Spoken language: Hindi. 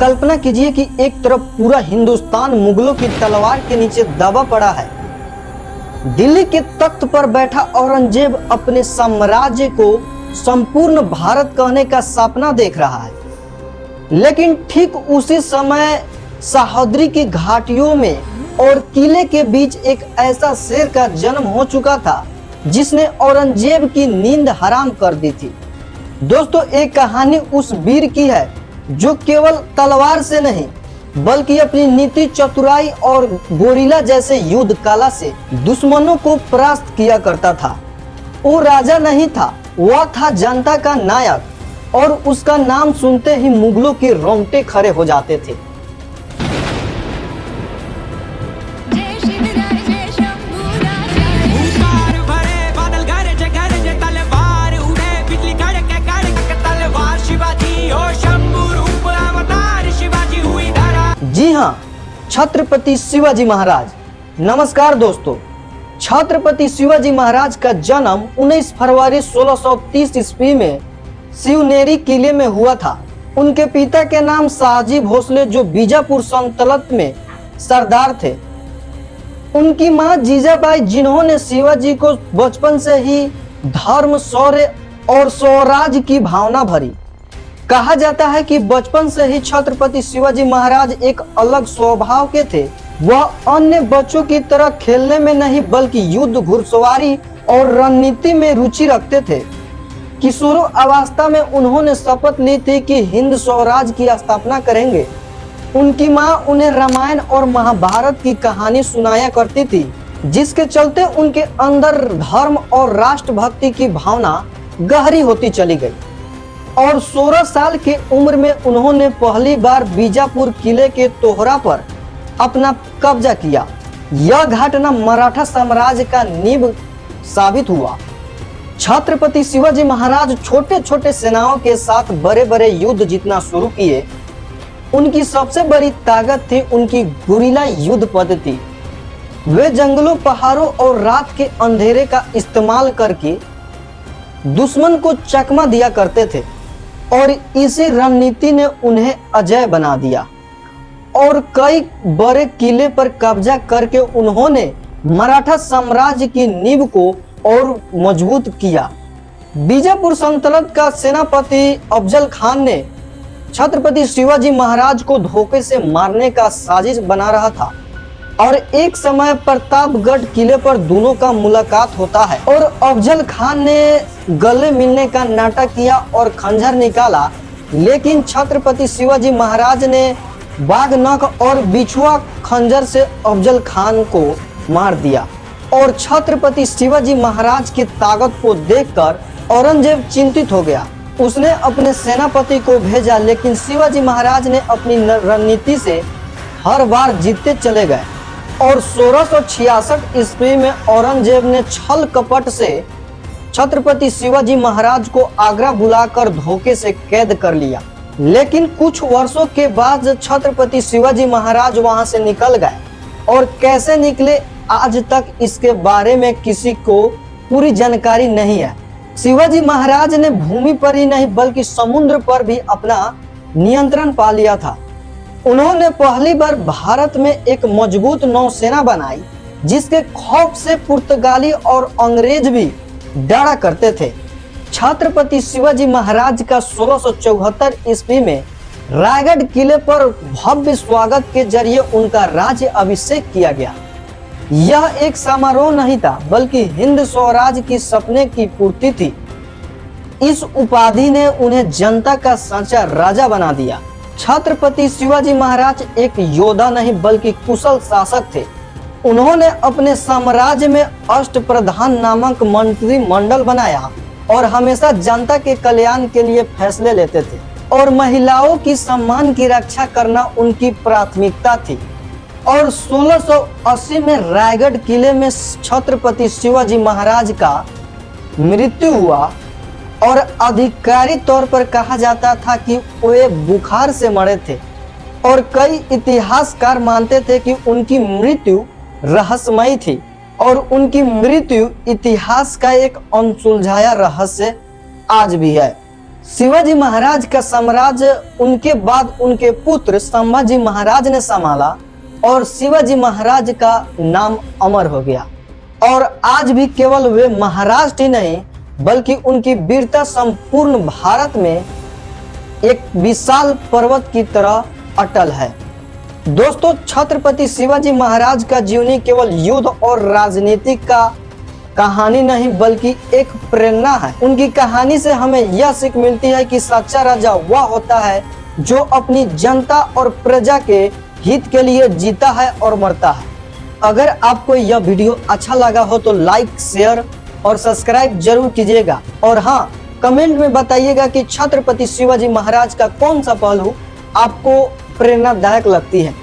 कल्पना कीजिए कि एक तरफ पूरा हिंदुस्तान मुगलों की तलवार के नीचे दबा पड़ा है। दिल्ली के तख्त पर बैठा औरंगजेब अपने साम्राज्य को संपूर्ण भारत कहने का सपना देख रहा है। लेकिन ठीक उसी समय सह्याद्री की घाटियों में और किले के बीच एक ऐसा शेर का जन्म हो चुका था जिसने औरंगजेब की नींद हराम कर दी थी। दोस्तों, एक कहानी उस वीर की है जो केवल तलवार से नहीं बल्कि अपनी नीति, चतुराई और गोरिल्ला जैसे युद्ध कला से दुश्मनों को परास्त किया करता था। वो राजा नहीं था, वह था जनता का नायक और उसका नाम सुनते ही मुगलों के रोंगटे खड़े हो जाते थे। जी हाँ, छत्रपति शिवाजी महाराज। नमस्कार दोस्तों, छत्रपति शिवाजी महाराज का जन्म 19 फरवरी 1630 ईस्वी में शिवनेरी किले में हुआ था। उनके पिता के नाम शाहजी भोसले जो बीजापुर सल्तनत में सरदार थे। उनकी मां जीजाबाई जिन्होंने शिवाजी को बचपन से ही धर्म, शौर्य और स्वराज की भावना भरी। कहा जाता है कि बचपन से ही छत्रपति शिवाजी महाराज एक अलग स्वभाव के थे। वह अन्य बच्चों की तरह खेलने में नहीं बल्कि युद्ध, घुड़सवारी और रणनीति में रुचि रखते थे। किशोर अवस्था में उन्होंने शपथ ली थी कि हिंद स्वराज की स्थापना करेंगे। उनकी मां उन्हें रामायण और महाभारत की कहानी सुनाया करती थी, जिसके चलते उनके अंदर धर्म और राष्ट्रभक्ति की भावना गहरी होती चली गई। और 16 साल की उम्र में उन्होंने पहली बार बीजापुर किले के तोहरा पर अपना कब्जा किया। यह घटना मराठा साम्राज्य का नींव साबित हुआ। छत्रपति शिवाजी महाराज छोटे छोटे सेनाओं के साथ बड़े बड़े युद्ध जीतना शुरू किए। उनकी सबसे बड़ी ताकत थी उनकी गुरिल्ला युद्ध पद्धति। वे जंगलों, पहाड़ों और रात के अंधेरे का इस्तेमाल करके दुश्मन को चकमा दिया करते थे और इसी रणनीति ने उन्हें अजय बना दिया। और कई बड़े किले पर कब्जा करके उन्होंने मराठा साम्राज्य की नींव को और मजबूत किया। बीजापुर सल्तनत का सेनापति अफजल खान ने छत्रपति शिवाजी महाराज को धोखे से मारने का साजिश बना रहा था और एक समय प्रतापगढ़ किले पर दोनों का मुलाकात होता है और अफजल खान ने गले मिलने का नाटक किया और खंजर निकाला। लेकिन छत्रपति शिवाजी महाराज ने बाघ नख और बिछुआ खंजर से अफजल खान को मार दिया। और छत्रपति शिवाजी महाराज की ताकत को देखकर औरंगजेब चिंतित हो गया। उसने अपने सेनापति को भेजा, लेकिन शिवाजी महाराज ने अपनी रणनीति से हर बार जीतते चले गए। और 1666 ईस्वी में औरंगजेब ने छल कपट से छत्रपति शिवाजी महाराज को आगरा बुलाकर धोखे से कैद कर लिया। लेकिन कुछ वर्षों के बाद छत्रपति शिवाजी महाराज वहां से निकल गए और कैसे निकले आज तक इसके बारे में किसी को पूरी जानकारी नहीं है। शिवाजी महाराज ने भूमि पर ही नहीं बल्कि समुद्र पर भी अपना नियंत्रण पा लिया था। उन्होंने पहली बार भारत में एक मजबूत नौसेना बनाई जिसके खौफ से पुर्तगाली और अंग्रेज भी डरा करते थे। छत्रपति शिवाजी महाराज का 1674 ईस्वी में रायगढ़ किले पर भव्य स्वागत के जरिए उनका राज्य अभिषेक किया गया। यह एक समारोह नहीं था बल्कि हिंद स्वराज की सपने की पूर्ति थी। इस उपाधि ने उन्हें जनता का सच्चा राजा बना दिया। छत्रपति शिवाजी महाराज एक योद्धा नहीं बल्कि कुशल शासक थे। उन्होंने अपने साम्राज्य में अष्टप्रधान नामक मंत्रिमंडल बनाया और हमेशा जनता के कल्याण के लिए फैसले लेते थे और महिलाओं की सम्मान की रक्षा करना उनकी प्राथमिकता थी। और 1680 में रायगढ़ किले में छत्रपति शिवाजी महाराज का मृत्यु हुआ और आधिकारिक तौर पर कहा जाता था कि वे बुखार से मरे थे। और कई इतिहासकार मानते थे कि उनकी मृत्यु रहस्यमयी थी और उनकी मृत्यु इतिहास का एक अनसुलझाया रहस्य आज भी है। शिवाजी महाराज का साम्राज्य उनके बाद उनके पुत्र संभाजी महाराज ने संभाला और शिवाजी महाराज का नाम अमर हो गया। और आज भी केवल वे महाराज ही नहीं बल्कि उनकी वीरता संपूर्ण भारत में एक विशाल पर्वत की तरह अटल है। दोस्तों, छत्रपति शिवाजी महाराज का जीवनी केवल युद्ध और राजनीति का कहानी नहीं बल्कि एक प्रेरणा है। उनकी कहानी से हमें यह सीख मिलती है कि सच्चा राजा वह होता है जो अपनी जनता और प्रजा के हित के लिए जीता है और मरता है। अगर आपको यह वीडियो अच्छा लगा हो तो लाइक, शेयर और सब्सक्राइब जरूर कीजिएगा। और हाँ, कमेंट में बताइएगा कि छत्रपति शिवाजी महाराज का कौन सा पहलू आपको प्रेरणादायक लगती है।